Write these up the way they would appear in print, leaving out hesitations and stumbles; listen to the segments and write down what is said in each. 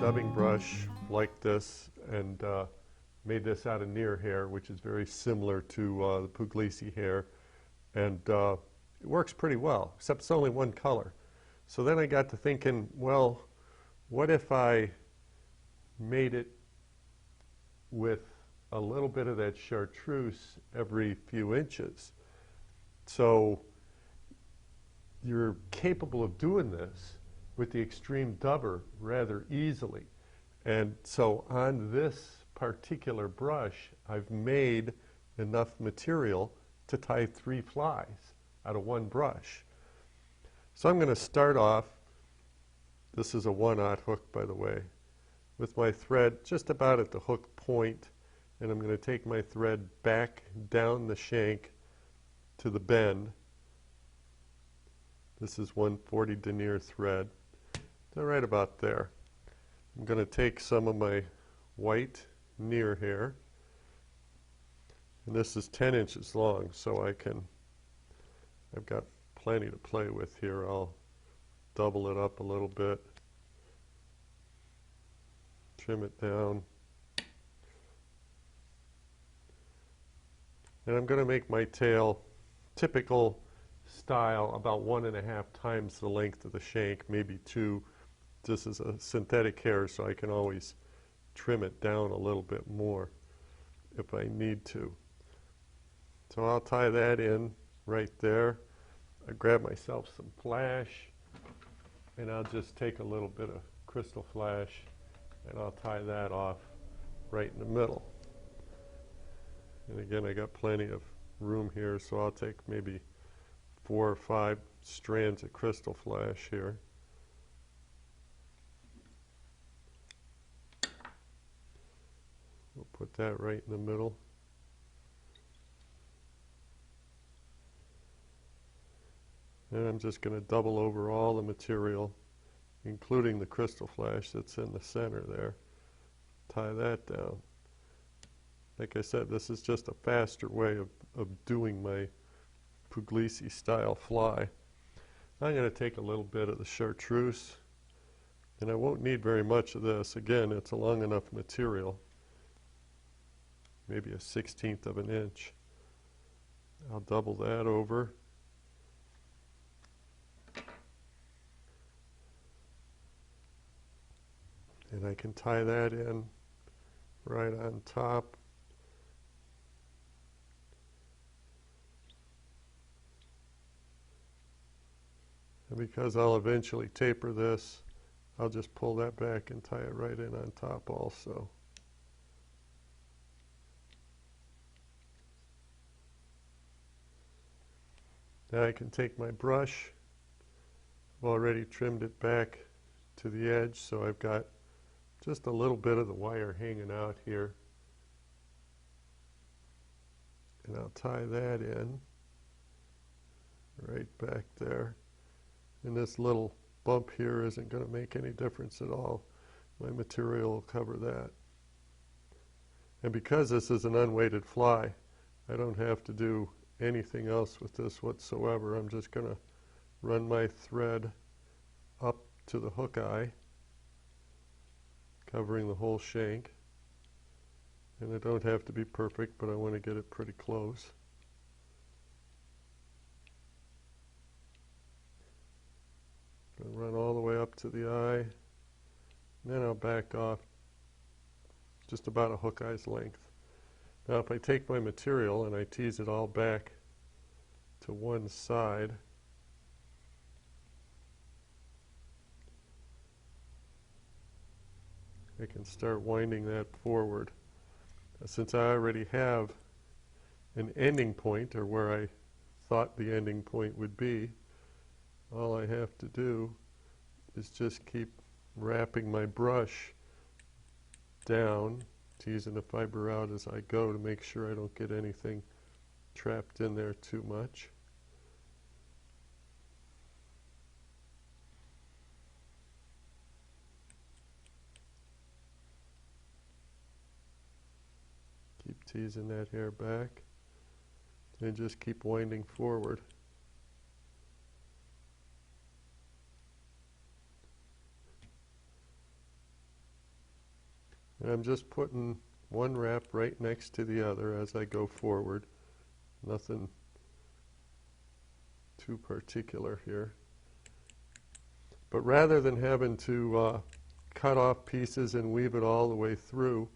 dubbing brush like this and made this out of near hair, which is very similar to the Puglisi hair, and it works pretty well, except it's only one color. So then I got to thinking, well, what if I made it with a little bit of that chartreuse every few inches? So you're capable of doing this with the Extreme Dubber rather easily. And so on this particular brush, I've made enough material to tie 3 flies out of one brush. So I'm going to start off, this is a 1/0 hook by the way, with my thread just about at the hook point, and I'm going to take my thread back down the shank to the bend. This is 140 denier thread. So right about there. I'm going to take some of my white near hair, and this is 10 inches long, so I've got plenty to play with here. I'll double it up a little bit, trim it down, and I'm going to make my tail typical style, about 1.5 times the length of the shank, maybe 2. This is a synthetic hair, so I can always trim it down a little bit more if I need to. So I'll tie that in right there. I grab myself some flash, and I'll just take a little bit of crystal flash, and I'll tie that off right in the middle. And again, I got plenty of room here, so I'll take maybe 4 or 5 strands of crystal flash here. We'll put that right in the middle. And I'm just going to double over all the material, including the crystal flash that's in the center there. Tie that down. Like I said, this is just a faster way of doing my Puglisi style fly. I'm going to take a little bit of the chartreuse, and I won't need very much of this. Again, it's a long enough material, maybe a 1/16 of an inch. I'll double that over. And I can tie that in right on top. And because I'll eventually taper this, I'll just pull that back and tie it right in on top also. Now I can take my brush. I've already trimmed it back to the edge, so I've got just a little bit of the wire hanging out here. And I'll tie that in right back there. And this little bump here isn't going to make any difference at all. My material will cover that. And because this is an unweighted fly, I don't have to do anything else with this whatsoever. I'm just going to run my thread up to the hook eye, covering the whole shank. And I don't have to be perfect, but I want to get it pretty close. I'll run all the way up to the eye, and then I'll back off just about a hook eye's length. Now if I take my material and I tease it all back to one side, I can start winding that forward. Since I already have an ending point, or where I thought the ending point would be, all I have to do is just keep wrapping my brush down, teasing the fiber out as I go to make sure I don't get anything trapped in there too much. Keep teasing that hair back, and just keep winding forward. I'm just putting one wrap right next to the other as I go forward. Nothing too particular here. But rather than having to cut off pieces and weave it all the way through,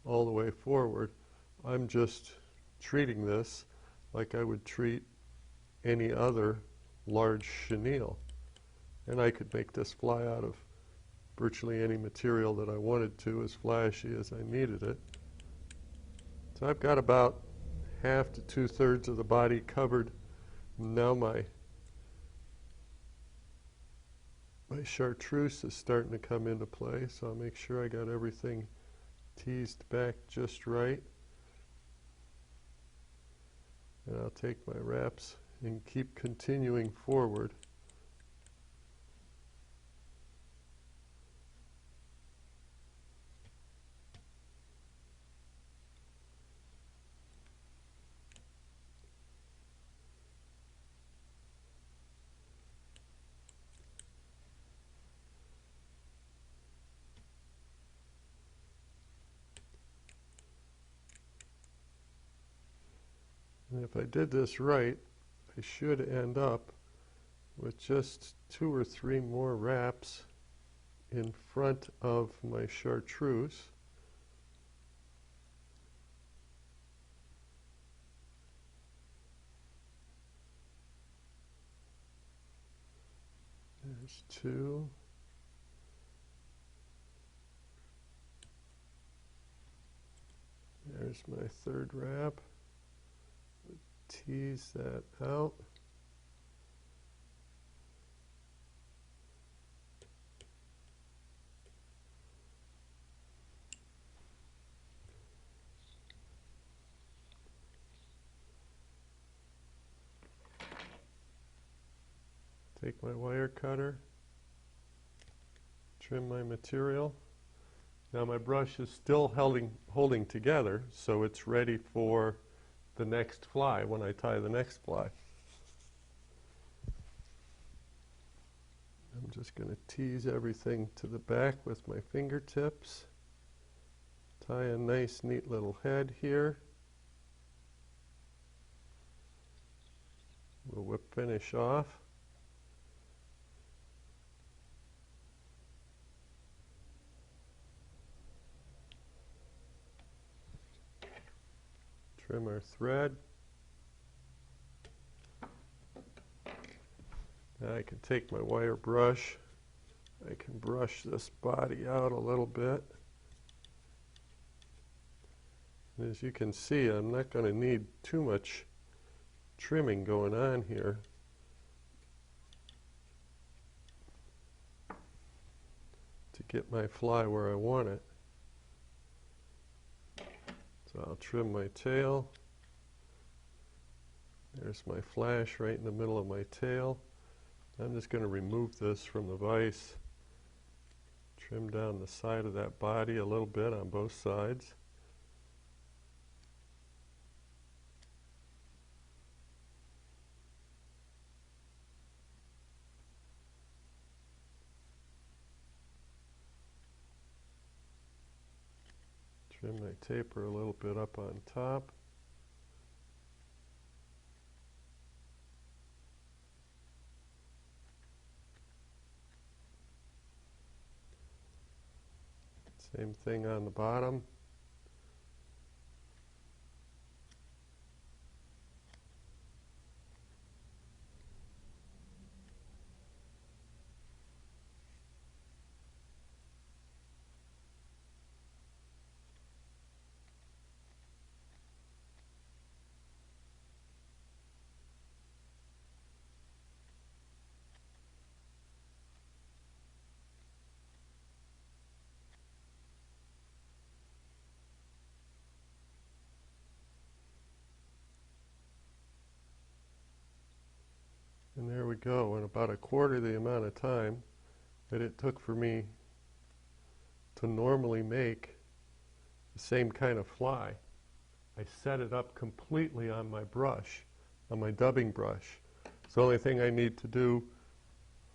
all the way forward, I'm just treating this like I would treat any other large chenille. And I could make this fly out of virtually any material that I wanted to, as flashy as I needed it. So I've got about half to 2/3 of the body covered. Now my chartreuse is starting to come into play, so I'll make sure I got everything teased back just right. And I'll take my wraps and keep continuing forward. And if I did this right, I should end up with just 2 or 3 more wraps in front of my chartreuse. There's 2. There's my 3rd wrap. Tease that out. Take my wire cutter, trim my material. Now my brush is still holding together, so it's ready for the next fly when I tie the next fly. I'm just going to tease everything to the back with my fingertips. Tie a nice, neat little head here. We'll whip finish off. Trim our thread. Now I can take my wire brush. I can brush this body out a little bit. And as you can see, I'm not going to need too much trimming going on here. To get my fly where I want it. So I'll trim my tail. There's my flash right in the middle of my tail. I'm just going to remove this from the vise. Trim down the side of that body a little bit on both sides. Trim my taper a little bit up on top. Same thing on the bottom. And there we go, in about 1/4 the amount of time that it took for me to normally make the same kind of fly. I set it up completely on my brush, on my dubbing brush. So the only thing I need to do,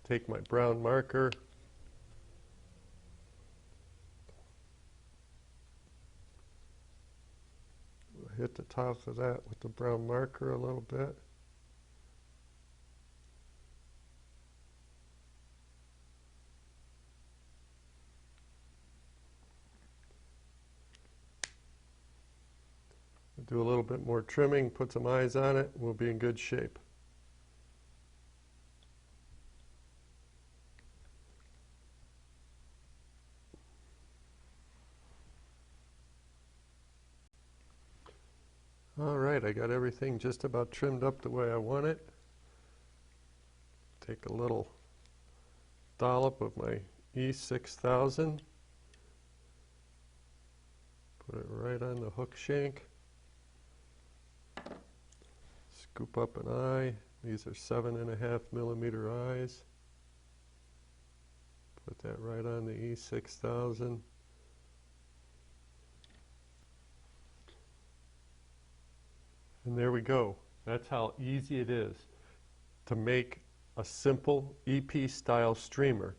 take my brown marker, hit the top of that with the brown marker a little bit. Do a little bit more trimming, put some eyes on it, we'll be in good shape. All right, I got everything just about trimmed up the way I want it. Take a little dollop of my E6000, put it right on the hook shank. Scoop up an eye. These are 7.5 millimeter eyes. Put that right on the E6000. And there we go. That's how easy it is to make a simple EP style streamer.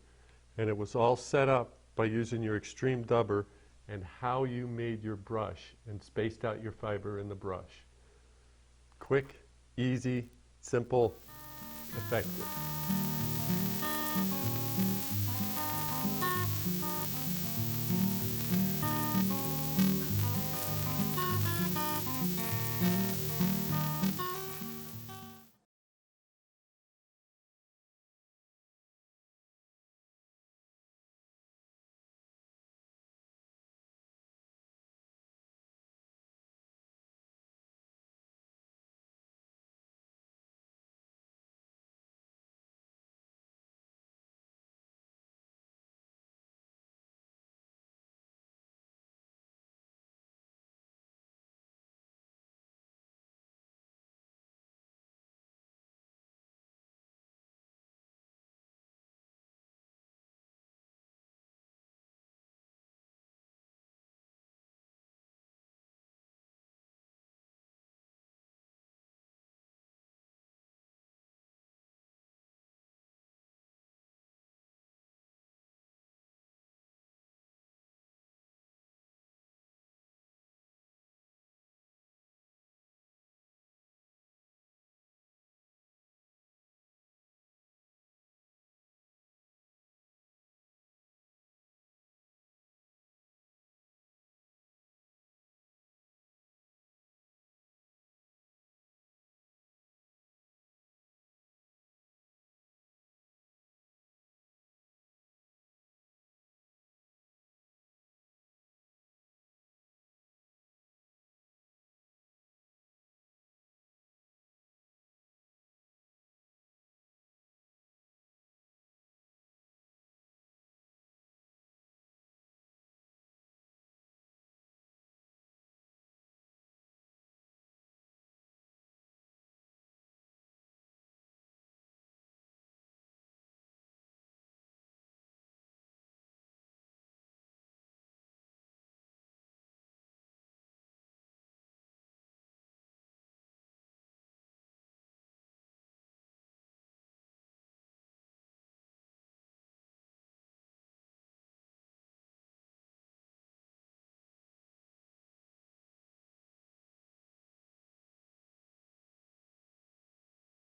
And it was all set up by using your Extreme Dubber and how you made your brush and spaced out your fiber in the brush. Quick, easy, simple, effective.